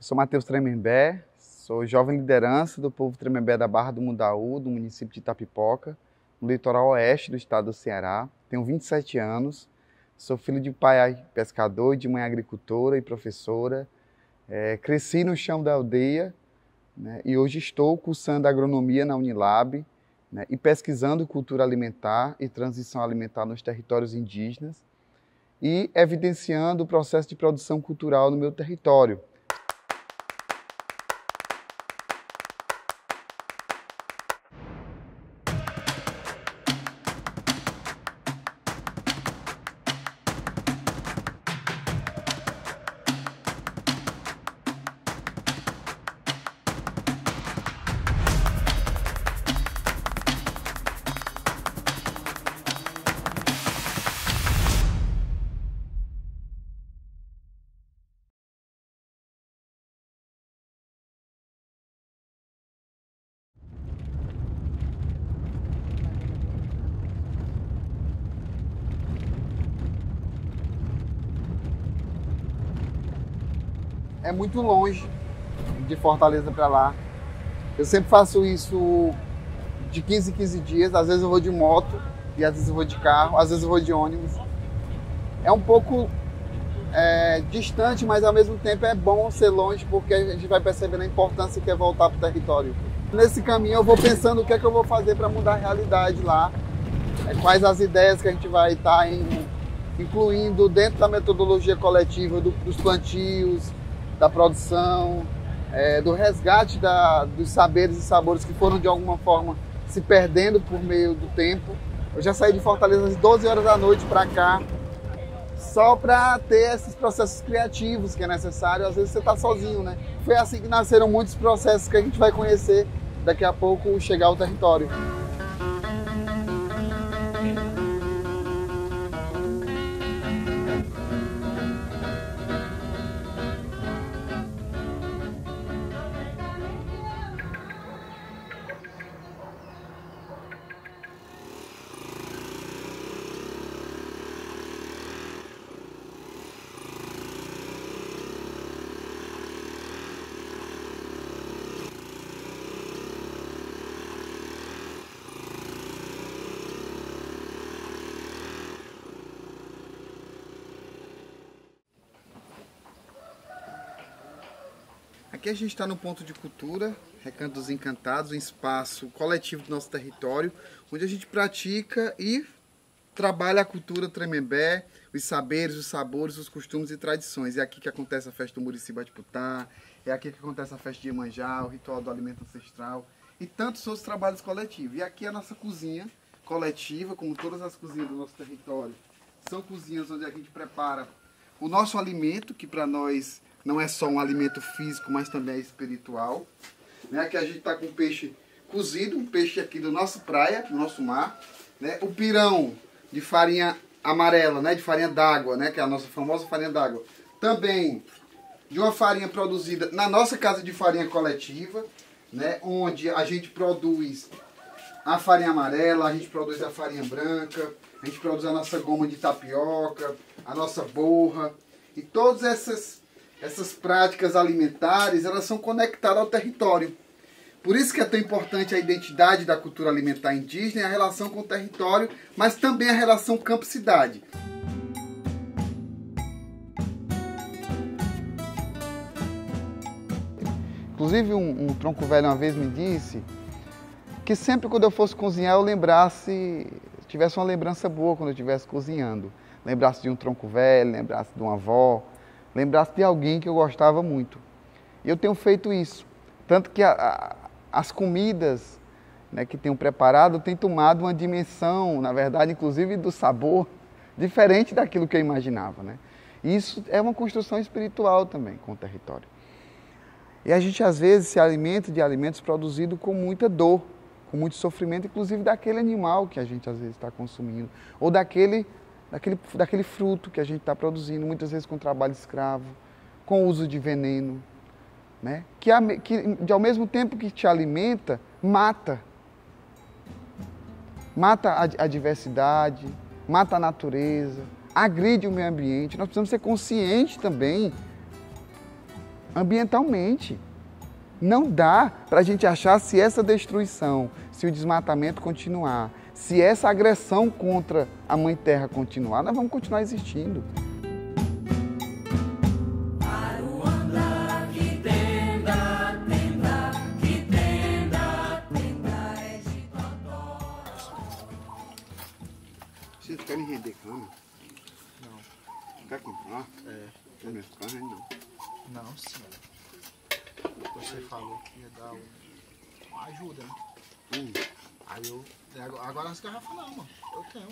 Sou Matheus Tremembé, sou jovem liderança do povo Tremembé da Barra do Mundaú, do município de Itapipoca, no litoral oeste do estado do Ceará. Tenho 27 anos, sou filho de pai pescador, de mãe agricultora e professora. Cresci no chão da aldeia, né, e hoje estou cursando agronomia na Unilab, né, e pesquisando cultura alimentar e transição alimentar nos territórios indígenas e evidenciando o processo de produção cultural no meu território. É muito longe de Fortaleza para lá. Eu sempre faço isso de 15 em 15 dias. Às vezes eu vou de moto e às vezes eu vou de carro, às vezes eu vou de ônibus. É um pouco distante, mas ao mesmo tempo é bom ser longe porque a gente vai percebendo a importância que é voltar para o território. Nesse caminho eu vou pensando o que é que eu vou fazer para mudar a realidade lá, quais as ideias que a gente vai estar incluindo dentro da metodologia coletiva dos plantios, da produção, do resgate dos saberes e sabores que foram de alguma forma se perdendo por meio do tempo. Eu já saí de Fortaleza às 12 horas da noite para cá, só para ter esses processos criativos que é necessário. Às vezes você está sozinho, né? Foi assim que nasceram muitos processos que a gente vai conhecer daqui a pouco, chegar ao território. Aqui a gente está no ponto de cultura, Recanto dos Encantados, um espaço coletivo do nosso território, onde a gente pratica e trabalha a cultura Tremembé, os saberes, os sabores, os costumes e tradições. É aqui que acontece a festa do Murici Batiputá, é aqui que acontece a festa de Iemanjá, o ritual do alimento ancestral e tantos outros trabalhos coletivos. E aqui é a nossa cozinha coletiva, como todas as cozinhas do nosso território. São cozinhas onde a gente prepara o nosso alimento, que para nós não é só um alimento físico, mas também é espiritual. Né? Aqui a gente está com peixe cozido, um peixe aqui do nosso praia, do nosso mar. Né? O pirão de farinha amarela, né? De farinha d'água, né? Que é a nossa famosa farinha d'água. Também de uma farinha produzida na nossa casa de farinha coletiva, né? Onde a gente produz a farinha amarela, a gente produz a farinha branca, a gente produz a nossa goma de tapioca, a nossa borra. E todas essas práticas alimentares, elas são conectadas ao território. Por isso que é tão importante a identidade da cultura alimentar indígena e a relação com o território, mas também a relação campo-cidade. Inclusive, um tronco velho uma vez me disse que sempre quando eu fosse cozinhar, eu tivesse uma lembrança boa quando eu estivesse cozinhando. Lembrasse de um tronco velho, lembrasse de uma avó, lembrasse de alguém que eu gostava muito. E eu tenho feito isso. Tanto que as comidas, né, que tenho preparado têm tomado uma dimensão, na verdade, inclusive do sabor, diferente daquilo que eu imaginava. Né? E isso é uma construção espiritual também com o território. E a gente, às vezes, se alimenta de alimentos produzidos com muita dor, com muito sofrimento, inclusive daquele animal que a gente, às vezes, está consumindo, ou daquele fruto que a gente está produzindo, muitas vezes com trabalho escravo, com uso de veneno, né? que ao mesmo tempo que te alimenta, mata. Mata a diversidade, mata a natureza, agride o meio ambiente. Nós precisamos ser conscientes também, ambientalmente. Não dá para a gente achar se essa destruição, se o desmatamento continuar, se essa agressão contra a Mãe Terra continuar, nós vamos continuar existindo. Vocês querem render cana? Não. Quer comprar? Quer minhas carnes? Não. Não, sim. Você falou que ia dar uma ajuda, né? Aí eu... Agora as garrafas não, mano. Eu tenho.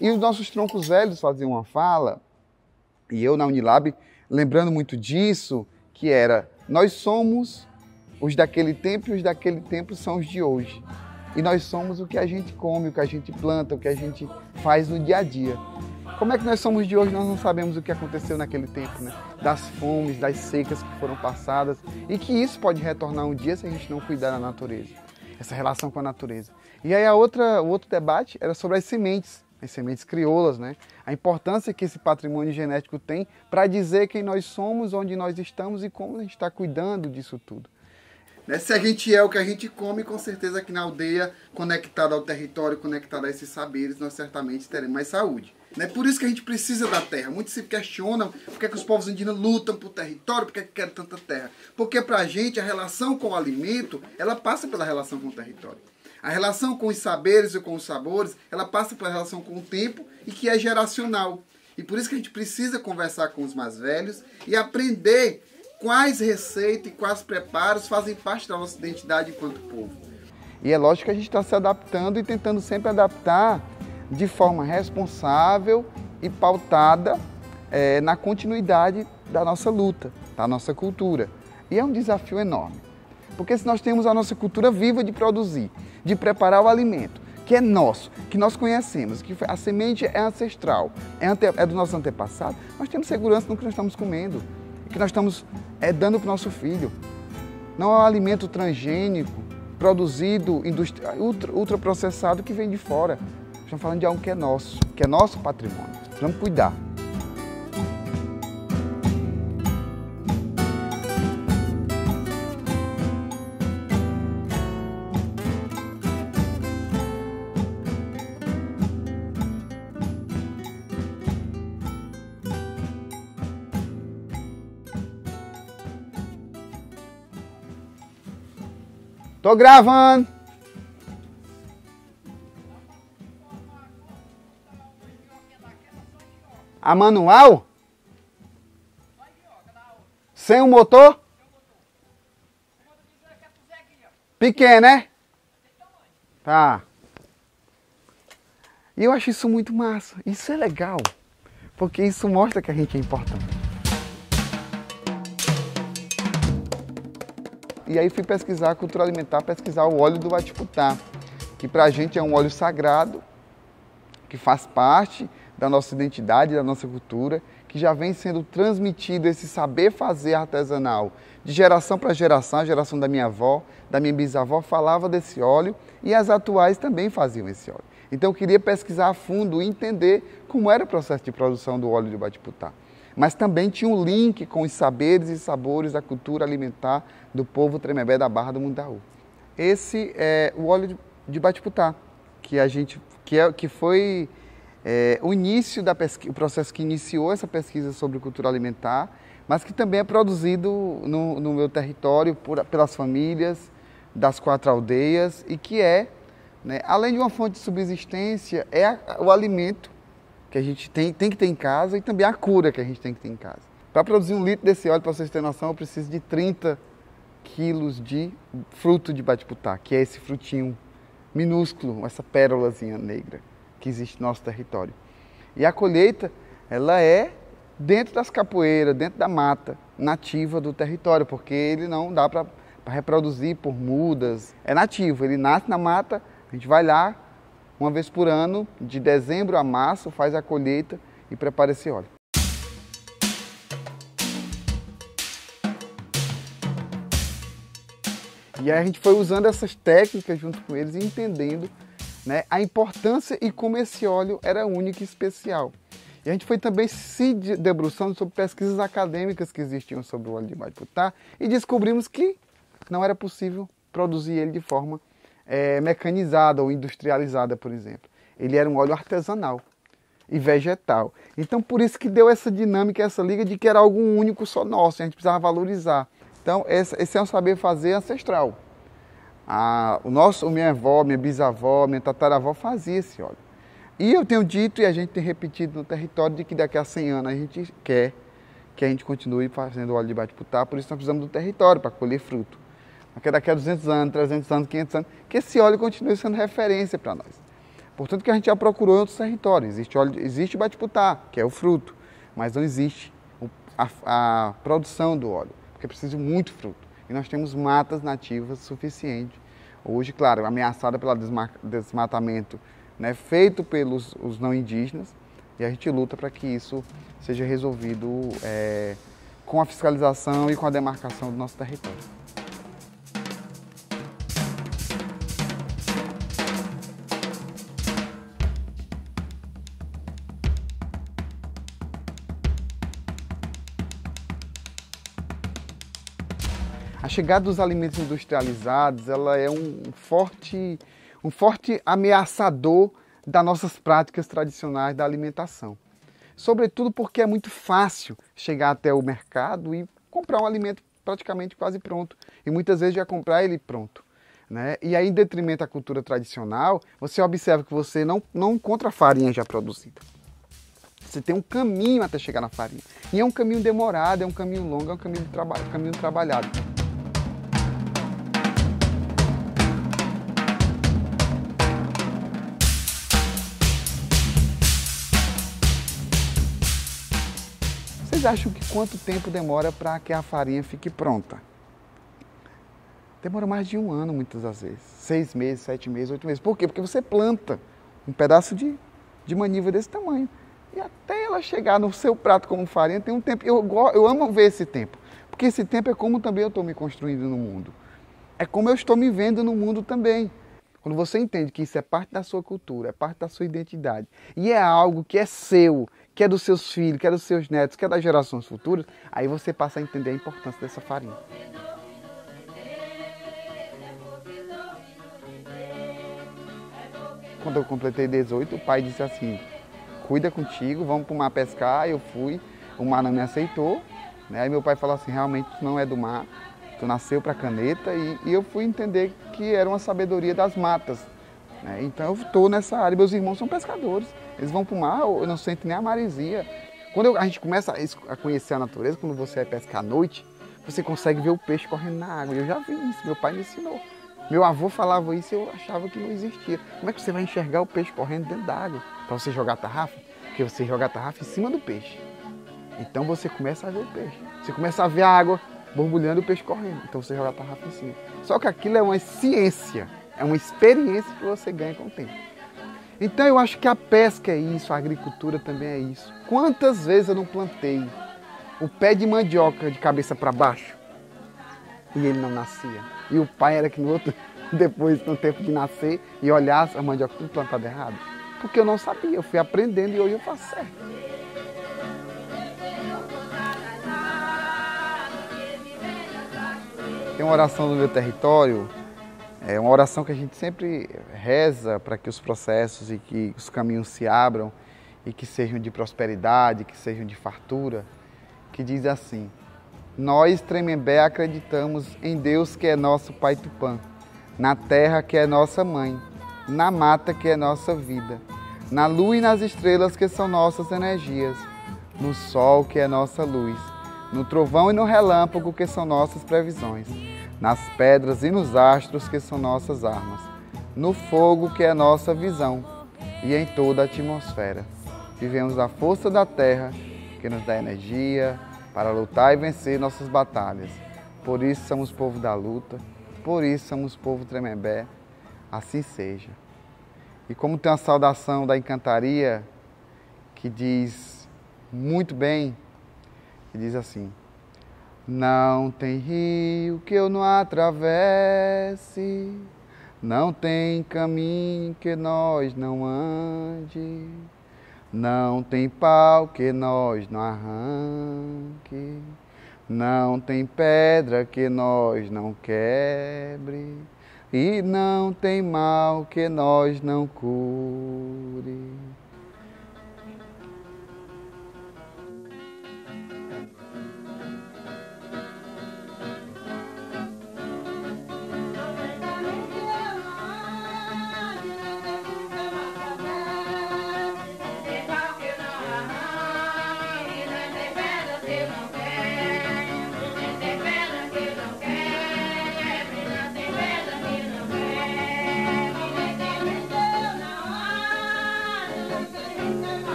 E os nossos troncos velhos faziam uma fala, e eu na Unilab, lembrando muito disso, que era, nós somos os daquele tempo e os daquele tempo são os de hoje. E nós somos o que a gente come, o que a gente planta, o que a gente faz no dia a dia. Como é que nós somos de hoje? Nós não sabemos o que aconteceu naquele tempo, né? Das fomes, das secas que foram passadas e que isso pode retornar um dia se a gente não cuidar da natureza, essa relação com a natureza. E aí o outro debate era sobre as sementes crioulas, né? A importância que esse patrimônio genético tem para dizer quem nós somos, onde nós estamos e como a gente está cuidando disso tudo. Se a gente é o que a gente come, com certeza aqui na aldeia, conectado ao território, conectado a esses saberes, nós certamente teremos mais saúde. Por isso que a gente precisa da terra. Muitos se questionam por que os povos indígenas lutam por território, por que querem tanta terra. Porque para a gente a relação com o alimento, ela passa pela relação com o território. A relação com os saberes e com os sabores, ela passa pela relação com o tempo e que é geracional. E por isso que a gente precisa conversar com os mais velhos e aprender quais receitas e quais preparos fazem parte da nossa identidade enquanto povo. E é lógico que a gente está se adaptando e tentando sempre adaptar de forma responsável e pautada na continuidade da nossa luta, da nossa cultura. E é um desafio enorme, porque se nós temos a nossa cultura viva de produzir, de preparar o alimento, que é nosso, que nós conhecemos, que a semente é ancestral, é do nosso antepassado, nós temos segurança no que nós estamos comendo, que nós estamos dando para o nosso filho. Não é um alimento transgênico, produzido, ultraprocessado que vem de fora. Estamos falando de algo que é nosso patrimônio. Vamos cuidar. Tô gravando. A manual? Sem o motor? Pequeno, né? Tá. E eu acho isso muito massa. Isso é legal. Porque isso mostra que a gente é importante. E aí fui pesquisar cultura alimentar, pesquisar o óleo do Batiputá, que pra gente é um óleo sagrado, que faz parte da nossa identidade, da nossa cultura, que já vem sendo transmitido esse saber fazer artesanal de geração para geração. A geração da minha avó, da minha bisavó falava desse óleo e as atuais também faziam esse óleo. Então eu queria pesquisar a fundo e entender como era o processo de produção do óleo de Batiputá. Mas também tinha um link com os saberes e sabores da cultura alimentar do povo Tremembé da Barra do Mundaú. Esse é o óleo de Batiputá, que foi o início da pesquisa, o processo que iniciou essa pesquisa sobre cultura alimentar, mas que também é produzido no meu território pelas famílias das 4 aldeias e que além de uma fonte de subsistência, é o alimento que a gente tem que ter em casa e também a cura que a gente tem que ter em casa. Para produzir 1 litro desse óleo, para vocês terem noção, eu preciso de 30 quilos de fruto de Batiputá, que é esse frutinho minúsculo, essa pérolazinha negra que existe no nosso território. E a colheita, ela é dentro das capoeiras, dentro da mata nativa do território, porque ele não dá para reproduzir por mudas. É nativo, ele nasce na mata, a gente vai lá, uma vez por ano, de dezembro a março, faz a colheita e prepara esse óleo. E aí a gente foi usando essas técnicas junto com eles e entendendo a importância e como esse óleo era único e especial. E E a gente foi também se debruçando sobre pesquisas acadêmicas que existiam sobre o óleo de Bate-Putá e descobrimos que não era possível produzir ele de forma mecanizada ou industrializada, por exemplo. Ele era um óleo artesanal e vegetal. Então, por isso que deu essa dinâmica, essa liga de que era algo único só nosso, a gente precisava valorizar. Então, esse é um saber fazer ancestral. Minha avó, minha bisavó, minha tataravó fazia esse óleo. E eu tenho dito e a gente tem repetido no território de que daqui a 100 anos a gente quer que a gente continue fazendo óleo de Bate-Putá, por isso nós precisamos do território para colher fruto. Porque daqui a 200 anos, 300 anos, 500 anos, que esse óleo continue sendo referência para nós. Portanto, que a gente já procurou em outros territórios. Existe o Bate-Putá, que é o fruto, mas não existe a produção do óleo, porque precisa de muito fruto. E nós temos matas nativas suficientes. Hoje, claro, ameaçada pelo desmatamento, né, feito pelos os não indígenas, e a gente luta para que isso seja resolvido com a fiscalização e com a demarcação do nosso território. A chegada dos alimentos industrializados, ela é um forte ameaçador das nossas práticas tradicionais da alimentação. Sobretudo porque é muito fácil chegar até o mercado e comprar um alimento praticamente quase pronto. E muitas vezes já comprar ele pronto, né? E aí, em detrimento da cultura tradicional, você observa que você não encontra farinha já produzida. Você tem um caminho até chegar na farinha. E é um caminho demorado, é um caminho longo, é um caminho trabalhado. Vocês acham que quanto tempo demora para que a farinha fique pronta? Demora mais de 1 ano, muitas das vezes. 6 meses, 7 meses, 8 meses. Por quê? Porque você planta um pedaço de maniva desse tamanho. E até ela chegar no seu prato como farinha, tem um tempo. Eu amo ver esse tempo. Porque esse tempo é como também eu estou me construindo no mundo. É como eu estou me vendo no mundo também. Quando você entende que isso é parte da sua cultura, é parte da sua identidade, e é algo que é seu, que é dos seus filhos, que é dos seus netos, que é das gerações futuras, aí você passa a entender a importância dessa farinha. Quando eu completei 18, o pai disse assim, cuida contigo, vamos para o mar pescar. Eu fui, o mar não me aceitou, né? Aí meu pai falou assim, realmente tu não é do mar, tu nasceu para caneta, e eu fui entender que era uma sabedoria das matas, né? Então eu estou nessa área, meus irmãos são pescadores, eles vão para o mar, eu não sinto nem a maresia. Quando a gente começa a conhecer a natureza, quando você vai pescar à noite, você consegue ver o peixe correndo na água. Eu já vi isso, meu pai me ensinou. Meu avô falava isso e eu achava que não existia. Como é que você vai enxergar o peixe correndo dentro da água? Para você jogar a tarrafa? Porque você joga a tarrafa em cima do peixe. Então você começa a ver o peixe. Você começa a ver a água borbulhando e o peixe correndo. Então você joga a tarrafa em cima. Só que aquilo é uma ciência, é uma experiência que você ganha com o tempo. Então eu acho que a pesca é isso, a agricultura também é isso. Quantas vezes eu não plantei o pé de mandioca de cabeça para baixo e ele não nascia? E o pai era que no outro, depois, no tempo de nascer, e olhar a mandioca tudo plantada errado. Porque eu não sabia, eu fui aprendendo e hoje eu faço certo. Tem uma oração no meu território, é uma oração que a gente sempre reza para que os processos e que os caminhos se abram e que sejam de prosperidade, que sejam de fartura, que diz assim: nós, Tremembé, acreditamos em Deus que é nosso Pai Tupã, na terra que é nossa mãe, na mata que é nossa vida, na lua e nas estrelas que são nossas energias, no sol que é nossa luz, no trovão e no relâmpago que são nossas previsões, nas pedras e nos astros que são nossas armas, no fogo que é nossa visão e em toda a atmosfera. Vivemos a força da terra que nos dá energia para lutar e vencer nossas batalhas. Por isso somos povo da luta, por isso somos povo Tremembé, assim seja. E como tem uma saudação da Encantaria que diz muito bem, que diz assim: não tem rio que eu não atravesse, não tem caminho que nós não ande, Não tem pau que nós não arranque, não tem pedra que nós não quebre, e não tem mal que nós não cure.